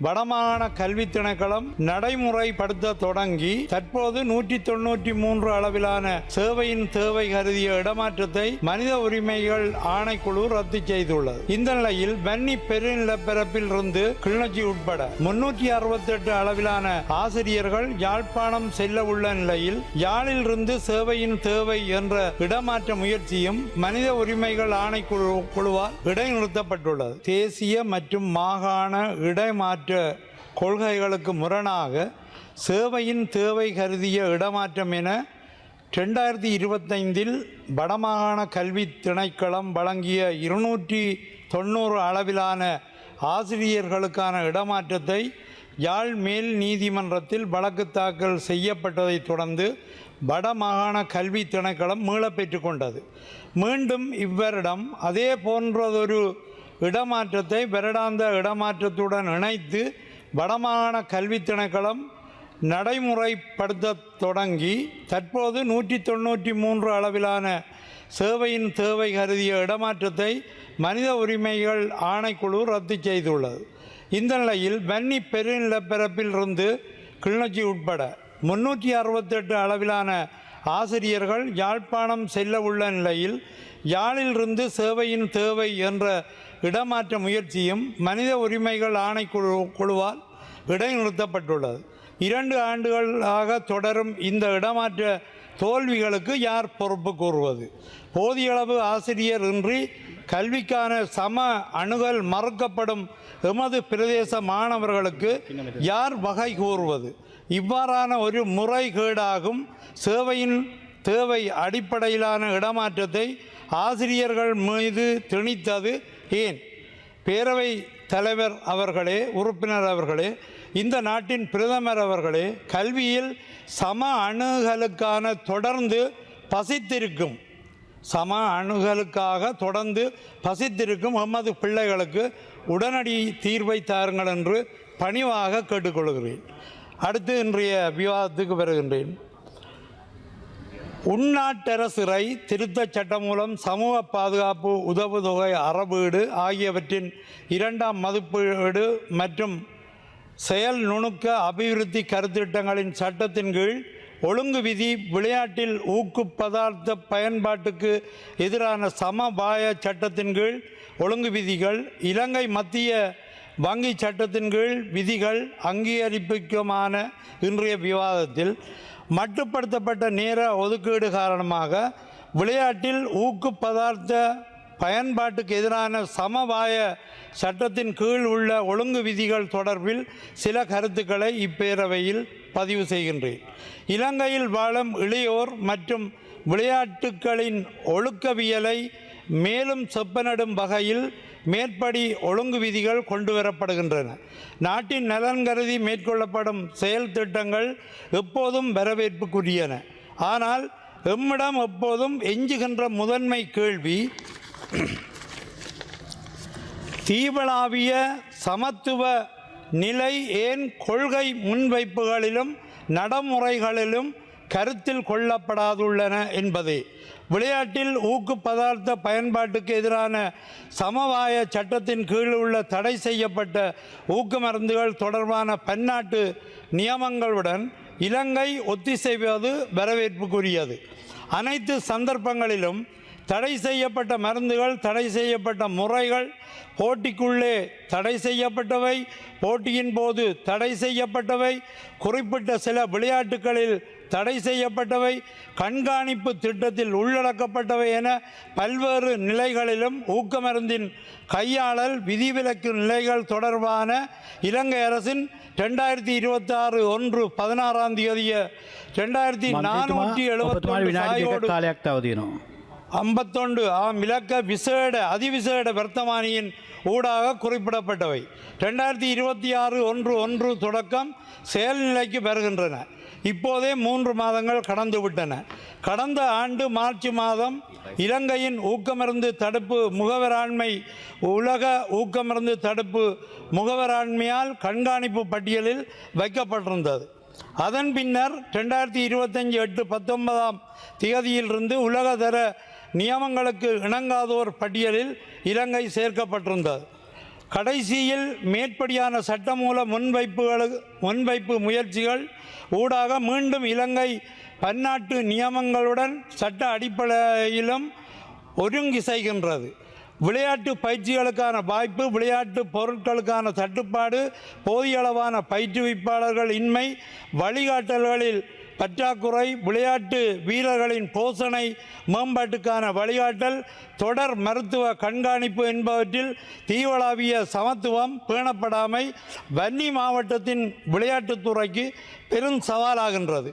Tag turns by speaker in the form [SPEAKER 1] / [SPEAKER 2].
[SPEAKER 1] வடமாகாண கல்வி திணைக்களம் நடைமுறைப்படுத்த தொடங்கி தற்போது 193 அளவிலான சேவையின் தேவை கருதிய இடமாற்றத்தை மனித உரிமைகள் ஆணைக்குழு ரத்து செய்துள்ளது. இந்த நிலையில் வன்னி பெருநிலப்பரப்பில் இருந்து கிளிநொச்சி உட்பட 368 அளவிலான ஆசிரியர்கள் யாழ்ப்பாணம் செல்ல உள்ள நிலையில் யாழில் இருந்து சேவையின் தேவை என்ற இடமாற்ற முயற்சியும் மனித உரிமைகள் ஆணைக்குழுவால் இடைநிறுத்தப்பட்டுள்ளது. தேசிய மற்றும் மாகாண இடமாற்ற கொள்கைகளுக்கு முரணாக சேவையின் தேவை கருதிய இடமாற்றம் என 2025 வடமாகாண கல்வி திணைக்களம் வழங்கிய 290 அளவிலான ஆசிரியர்களுக்கான இடமாற்றத்தை யாழ் மேல் நீதிமன்றத்தில் வழக்கு தாக்கல் செய்யப்பட்டதை தொடர்ந்து வடமாகாண கல்வி திணைக்களம் மீளப் பெற்றுக்கொண்டது. மீண்டும் இவ்வருடம் அதே போன்றதொரு இடமாற்றத்தை வருடாந்த இடமாற்றத்துடன் இணைத்து வடமாகாண கல்வி திணைக்களம் நடைமுறைப்படுத்த தொடங்கி தற்போது 193 அளவிலான சேவையின் தேவை கருதிய இடமாற்றத்தை மனித உரிமைகள் ஆணைக்குழு ரத்து செய்துள்ளது. இந்த நிலையில் வன்னி பெருநிலப்பரப்பில் இருந்து கிளிநொச்சி உட்பட 368 அளவிலான ஆசிரியர்கள் யாழ்ப்பாணம் செல்ல உள்ள நிலையில் யாழிலிருந்து சேவையின் தேவை என்ற இடமாற்ற முயற்சியும் மனித உரிமைகள் ஆணைக்குழுவால் இடைநிறுத்தப்பட்டுள்ளது. 2 ஆண்டுகளாக தொடரும் இந்த இடமாற்ற தோல்விகளுக்கு யார் பொறுப்பு கூறுவது? போதியளவு ஆசிரியர் இன்றி கல்விக்கான சம அணுகல் மறுக்கப்படும் எமது பிரதேச மாணவர்களுக்கு யார் வகை கூறுவது? இவ்வாறான ஒரு முறைகேடாகும் சேவையின் தேவை அடிப்படையிலான இடமாற்றத்தை ஆசிரியர்கள் மீது திணித்தது ஏன்? பேரவை தலைவர் அவர்களே, உறுப்பினர் அவர்களே, இந்த நாட்டின் பிரதமர் அவர்களே, கல்வியில் சம அணுகலுக்கான தொடர்ந்து பசித்திருக்கும் எமது பிள்ளைகளுக்கு உடனடி தீர்வை தாருங்கள் என்று பணிவாக கேட்டுக்கொள்கிறேன். அடுத்து இன்றைய விவாதத்துக்கு வருகின்றேன். உள்நாட்டரசிறை திருத்தச் சட்டம் மூலம் சமூக பாதுகாப்பு உதவுதொகை அறவீடு ஆகியவற்றின் 2ஆம் மதிப்பீடு மற்றும் செயல் நுணுக்க அபிவிருத்தி கருத்திட்டங்களின் சட்டத்தின் கீழ் ஒழுங்கு விதி, விளையாட்டில் ஊக்கு பதார்த்த பயன்பாட்டுக்கு எதிரான சமபாய சட்டத்தின் கீழ் ஒழுங்கு விதிகள், இலங்கை மத்திய வங்கி சட்டத்தின் கீழ் விதிகள் அங்கீகரிப்புக்குமான இன்றைய விவாதத்தில் மட்டுப்படுத்தப்பட்ட நேர ஒதுக்கீடு காரணமாக விளையாட்டில் ஊக்கு பதார்த்த பயன்பாட்டுக்கு எதிரான சமவாய சட்டத்தின் கீழ் உள்ள ஒழுங்கு விதிகள் தொடர்பில் சில கருத்துக்களை இப்பேரவையில் பதிவு செய்கின்றேன். இலங்கையில் வாழும் இளையோர் மற்றும் விளையாட்டுகளின் ஒழுக்கவியலை மேலும் செப்பனிடும் வகையில் மேற்படி ஒழுங்கு விதிகள் கொண்டு வரப்படுகின்றன. நாட்டின் நலன் கருதி மேற்கொள்ளப்படும் செயல் திட்டங்கள் எப்போதும் வரவேற்புக்குரியன. ஆனால் எம்மிடம் எப்போதும் எஞ்சுகின்ற முதன்மை கேள்வி, தீவளாவிய சமத்துவ நிலை ஏன் கொள்கை முன்வைப்புகளிலும் நடைமுறைகளிலும் கருத்தில் கொள்ளப்படாதுள்ளன என்பதே. விளையாட்டில் ஊக்கு பதார்த்த பயன்பாட்டுக்கு எதிரான சமவாய சட்டத்தின் கீழ் உள்ள தடை செய்யப்பட்ட ஊக்கு மருந்துகள் தொடர்பான பன்னாட்டு நியமங்களுடன் இலங்கை ஒத்திசைவது வரவேற்புக்குரியது. அனைத்து சந்தர்ப்பங்களிலும் தடை செய்யப்பட்ட மருந்துகள், தடை செய்யப்பட்ட முறைகள், போட்டிக்குள்ளே தடை செய்யப்பட்டவை, போட்டியின் போது தடை செய்யப்பட்டவை, குறிப்பிட்ட சில விளையாட்டுகளில் தடை செய்யப்பட்டவை, கண்காணிப்பு திட்டத்தில் உள்ளடக்கப்பட்டவை என பல்வேறு நிலைகளிலும் ஊக்கமருந்தின் கையாளல் விதிவிலக்கு நிலைகள் தொடர்பான இலங்கை அரசின் 2026/1/16 2471 இலக்க அதிவிசேட வர்த்தமானியின் ஊடாக குறிப்பிடப்பட்டவை 2026/1/1 தொடக்கம் செயல்நிலைக்கு வருகின்றன. இப்போதே 3 மாதங்கள் கடந்துவிட்டன. கடந்த ஆண்டு மார்ச் மாதம் இலங்கையின் ஊக்கமருந்து தடுப்பு முகவராண்மை உலக ஊக்கமருந்து தடுப்பு முகவராண்மையால் கண்காணிப்பு பட்டியலில் வைக்கப்பட்டிருந்தது. அதன் பின்னர் 2025 8/19 உலகதர நியமங்களுக்கு இணங்காதோர் பட்டியலில் இலங்கை சேர்க்கப்பட்டிருந்தது. கடைசியில் மேற்படியான சட்டமூல முன்வைப்பு முயற்சிகள் ஊடாக மீண்டும் இலங்கை பன்னாட்டு நியமங்களுடன் சட்ட அடிப்படையிலும் ஒருங்கிசைகின்றது. விளையாட்டு பயிற்சிகளுக்கான வாய்ப்பு, விளையாட்டு பொருட்களுக்கான தட்டுப்பாடு, போதிய அளவான பயிற்றுவிப்பாளர்கள் இன்மை, வழிகாட்டல்களில் பற்றாக்குறை, விளையாட்டு வீரர்களின் போஷணை மேம்பாட்டுக்கான வழிகாட்டல், தொடர் மருத்துவ கண்காணிப்பு என்பவற்றில் தீவளாவிய சமத்துவம் பேணப்படாமை வன்னி மாவட்டத்தின் விளையாட்டுத்துறைக்கு பெரும் சவாலாகின்றது.